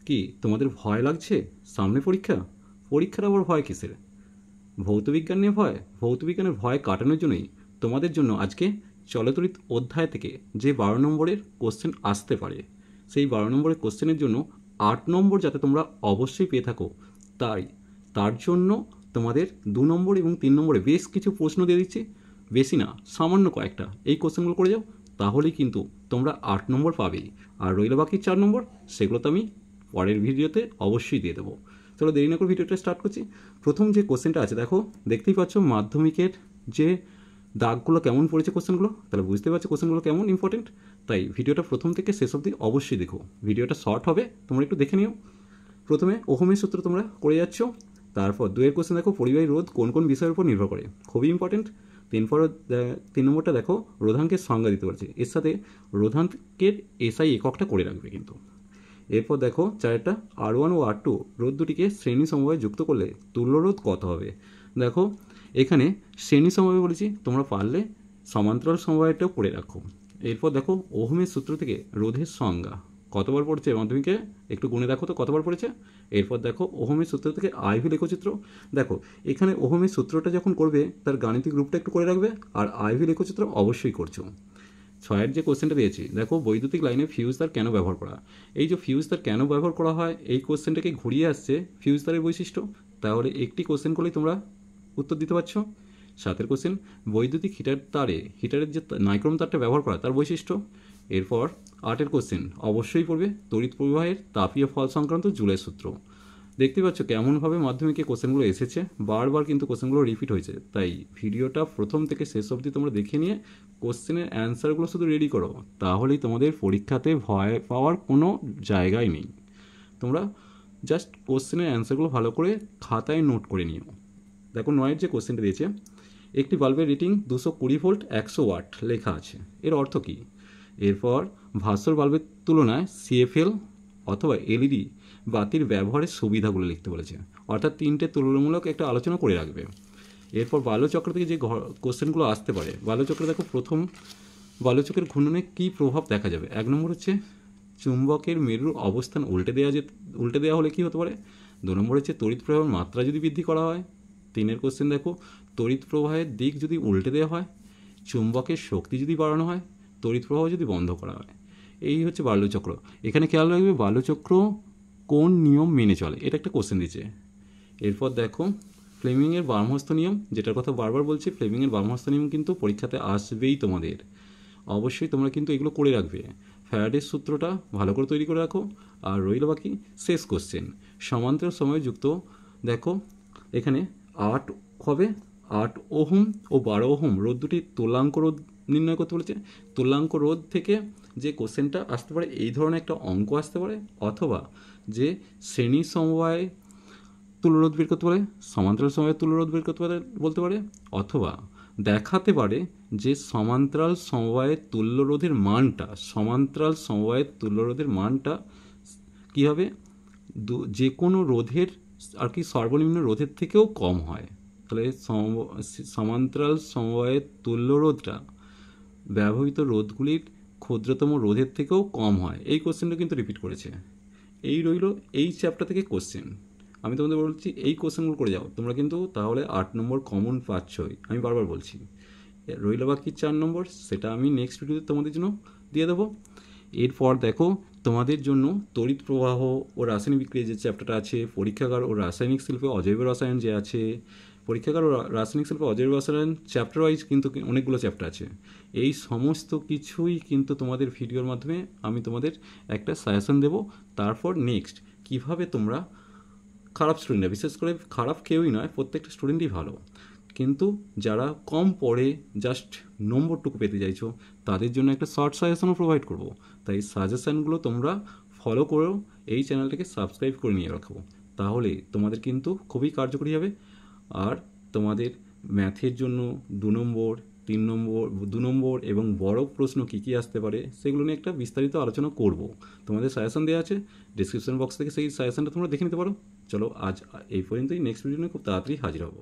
কি তোমাদের ভয় লাগছে? সামনে পরীক্ষা, পরীক্ষার আবার ভয় কিসের? ভৌতবিজ্ঞান নিয়ে ভয়? ভৌতবিজ্ঞানের ভয় কাটানোর জন্যই তোমাদের জন্য আজকে চলতরিত অধ্যায় থেকে যে 12 নম্বরের কোশ্চেন আসতে পারে, সেই 12 নম্বরের কোশ্চেনের জন্য 8 নম্বর যাতে তোমরা অবশ্যই পেয়ে থাকো, তার জন্য তোমাদের 2 নম্বর এবং 3 নম্বরে বেশ কিছু প্রশ্ন দিয়ে দিচ্ছি। বেশি না, সামান্য কয়েকটা এই কোশ্চেনগুলো করে যাও, তাহলেই কিন্তু তোমরা 8 নম্বর পাবেই। আর রইল বাকি 4 নম্বর, সেগুলো তো আমি পরের ভিডিওতে অবশ্যই দিয়ে দেবো। চলো দেরি না করে ভিডিওটা স্টার্ট করছি। প্রথম যে কোশ্চেনটা আছে দেখো, দেখতেই পাচ্ছ মাধ্যমিকের যে দাগগুলো কেমন পড়েছে কোশ্চেনগুলো, তাহলে বুঝতে পারছো কোশ্চেনগুলো কেমন ইম্পর্টেন্ট। তাই ভিডিওটা প্রথম থেকে শেষ অবধি অবশ্যই দেখো, ভিডিওটা শর্ট হবে, তোমরা একটু দেখে নিও। প্রথমে ওহমের সূত্র তোমরা করে যাচ্ছ। তারপর 2 কোশ্চেন দেখো, পরিবাহী রোধ কোন কোন বিষয়ের উপর নির্ভর করে, খুবই ইম্পর্টেন্ট। 3 নম্বরটা দেখো, রোধাঙ্কের সংজ্ঞা দিতে পারছে, এর সাথে রোধাঙ্কের এসআই এককটা করে রাখবে কিন্তু। এরপর দেখো 4টা R1 ও R2 রোধ দুটিকে শ্রেণী সমবায়ে যুক্ত করলে তুল্য রোধ কত হবে। দেখো এখানে শ্রেণী সমবায় বলেছি, তোমরা পারলে সমান্তরাল সমবায়টাও করে রাখো। এরপর দেখো ওহমের সূত্র থেকে রোধের সংজ্ঞা কতবার পড়েছে মাধ্যমিকে, একটু গুণে দেখো তো কতবার পড়েছে। এরপর দেখো ওহমের সূত্র থেকে আইভি লেখচিত্র। দেখো এখানে ওহমের সূত্রটা যখন করবে তার গাণিতিক রূপটা একটু করে রাখবে, আর আইভি লেখচিত্র অবশ্যই করছো। 6-এর যে কোশ্চেনটা দিয়েছি দেখো, বৈদ্যুতিক লাইনে ফিউজ তার কেন ব্যবহার করা। এই যে ফিউজ তার কেন ব্যবহার করা হয়, এই কোশ্চেনটাকে ঘুরিয়ে আসছে ফিউজ তারের বৈশিষ্ট্য। তাহলে একটি কোশ্চেন করলেই তোমরা উত্তর দিতে পারছো। 7-এর কোশ্চেন, বৈদ্যুতিক হিটারের যে নাইক্রোম তারটা ব্যবহার করা তার বৈশিষ্ট্য। এরপর 8-এর কোশ্চেন অবশ্যই পড়বে তড়িৎ প্রবাহের তাপীয় ফল সংক্রান্ত জুলের সূত্র। দেখতে পাচ্ছ কেমনভাবে মাধ্যমিকে কোশ্চেনগুলো এসেছে, বারবার কিন্তু কোশ্চেনগুলো রিপিট হয়েছে। তাই ভিডিওটা প্রথম থেকে শেষ অবধি তোমরা দেখে নিয়ে কোশ্চেনের অ্যান্সারগুলো শুধু রেডি করো, তাহলেই তোমাদের পরীক্ষাতে ভয় পাওয়ার কোনো জায়গাই নেই। তোমরা জাস্ট কোশ্চেনের অ্যান্সারগুলো ভালো করে খাতায় নোট করে নিও। দেখো 9-এর যে কোশ্চেনটা দিয়েছে, একটি বাল্বের রেটিং 220 ভোল্ট 100 ওয়াট লেখা আছে, এর অর্থ কী। এরপর ভাস্বর বাল্বের তুলনায় সিএফএল অথবা এলইডি বাতির ব্যবহারের সুবিধাগুলো লিখতে বলেছে, অর্থাৎ 3টে তুলনামূলক একটা আলোচনা করে রাখবে। এরপর বাল্যচক্র থেকে যে কোশ্চেনগুলো আসতে পারে, বাল্যচক্র দেখো, প্রথম বাল্যচক্রের ঘূর্ণনে কী প্রভাব দেখা যাবে। 1 নম্বর হচ্ছে চুম্বকের মেরুর অবস্থান উল্টে দেওয়া হলে কী হতে পারে। 2 নম্বর হচ্ছে তড়িৎ প্রবাহের মাত্রা যদি বৃদ্ধি করা হয়। 3-এর কোশ্চেন দেখো, তড়িৎ প্রবাহের দিক যদি উল্টে দেওয়া হয়, চুম্বকের শক্তি যদি বাড়ানো হয়, তড়িৎ প্রবাহ যদি বন্ধ করা হয়। এই হচ্ছে বাল্যচক্র। এখানে খেয়াল রাখবে বাল্যচক্র কোন নিয়ম মেনে চলে, এটা একটা কোশ্চেন দিচ্ছে। এরপর দেখো ফ্লেমিংয়ের বার্মহস্ত নিয়ম, যেটার কথা বারবার বলছি, ফ্লেমিংয়ের বার্মহস্ত নিয়ম কিন্তু পরীক্ষাতে আসবেই তোমাদের, অবশ্যই তোমরা কিন্তু এগুলো করে রাখবে। ফ্যারাডের সূত্রটা ভালো করে তৈরি করে রাখো। আর রইল বাকি শেষ কোশ্চেন, সমান্তরাল সময় যুক্ত। দেখো এখানে 8 হবে, 8 ওহম ও 12 ওহম রোধ দুটি তুল্যাঙ্ক রোধ নির্ণয় করতে বলেছে। তুল্যাঙ্ক রোধ থেকে যে কোশ্চেনটা আসতে পারে, এই ধরনের একটা অঙ্ক আসতে পারে, অথবা যে শ্রেণী সমবায় তুল্যরোধ বের করতে পারে, সমান্তরাল সমবায় তুল্যরোধ বের করতে পারে বলতে পারে, অথবা দেখাতে পারে যে সমান্তরাল সমবায়ের তুল্যরোধের মানটা কী হবে, যে কোনো রোধের আর কি সর্বনিম্ন রোধের থেকেও কম হয়। তাহলে সমান্তরাল সমবায়ের তুল্যরোধটা ব্যবহৃত রোধগুলির ক্ষুদ্রতম রোধের থেকেও কম হয়। এই কোশ্চেনটা কিন্তু রিপিট করেছে। এই রইল এই চ্যাপ্টার থেকে কোশ্চেন। আমি তোমাদের বলছি এই কোশ্চেনগুলো করে যাও, তোমরা কিন্তু তাহলে 8 নম্বর কমন পাচ্ছই, আমি বারবার বলছি। রইল বাকি 4 নম্বর, সেটা আমি নেক্সট ভিডিওতে তোমাদের জন্য দিয়ে দেবো। এরপর দেখো তোমাদের জন্য তড়িৎ প্রবাহ ও রাসায়নিক বিক্রিয়া যে চ্যাপ্টারটা আছে, পরীক্ষাগার ও রাসায়নিক শিল্পে অজৈব রসায়ন যে আছে, পরীক্ষাগার ও রাসায়নিক শিল্পে অজৈব রসায়ন চ্যাপ্টার ওয়াইজ কিন্তু অনেকগুলো চ্যাপ্টার আছে। এই সমস্ত কিছুই কিন্তু তোমাদের ভিডিওর মাধ্যমে আমি তোমাদের একটা সাজেশন দেবো। তারপর নেক্সট কীভাবে তোমরা, খারাপ স্টুডেন্টরা, বিশেষ করে খারাপ কেউই নয়, প্রত্যেকটা স্টুডেন্টই ভালো, কিন্তু যারা কম পড়ে জাস্ট নম্বরটুকু পেতে চাইছো, তাদের জন্য একটা শর্ট সাজেশনও প্রোভাইড করবো। তাই সাজেশানগুলো তোমরা ফলো করো, এই চ্যানেলটাকে সাবস্ক্রাইব করে নিয়ে রাখো, তাহলে তোমাদের কিন্তু খুবই কার্যকরী হবে। আর তোমাদের ম্যাথের জন্য 2 নম্বর 3 নম্বর 2 নম্বর এবং বড় প্রশ্ন কী কী আসতে পারে সেগুলো নিয়ে একটা বিস্তারিত আলোচনা করব। তোমাদের সাজেশন দেওয়া আছে ডিসক্রিপশন বক্স থেকে, সেই সাজেশনটা তোমরা দেখে নিতে পারো। চলো আজ এই পর্যন্তই, নেক্সট ভিডিও নিয়ে খুব তাড়াতাড়ি হাজির হবো।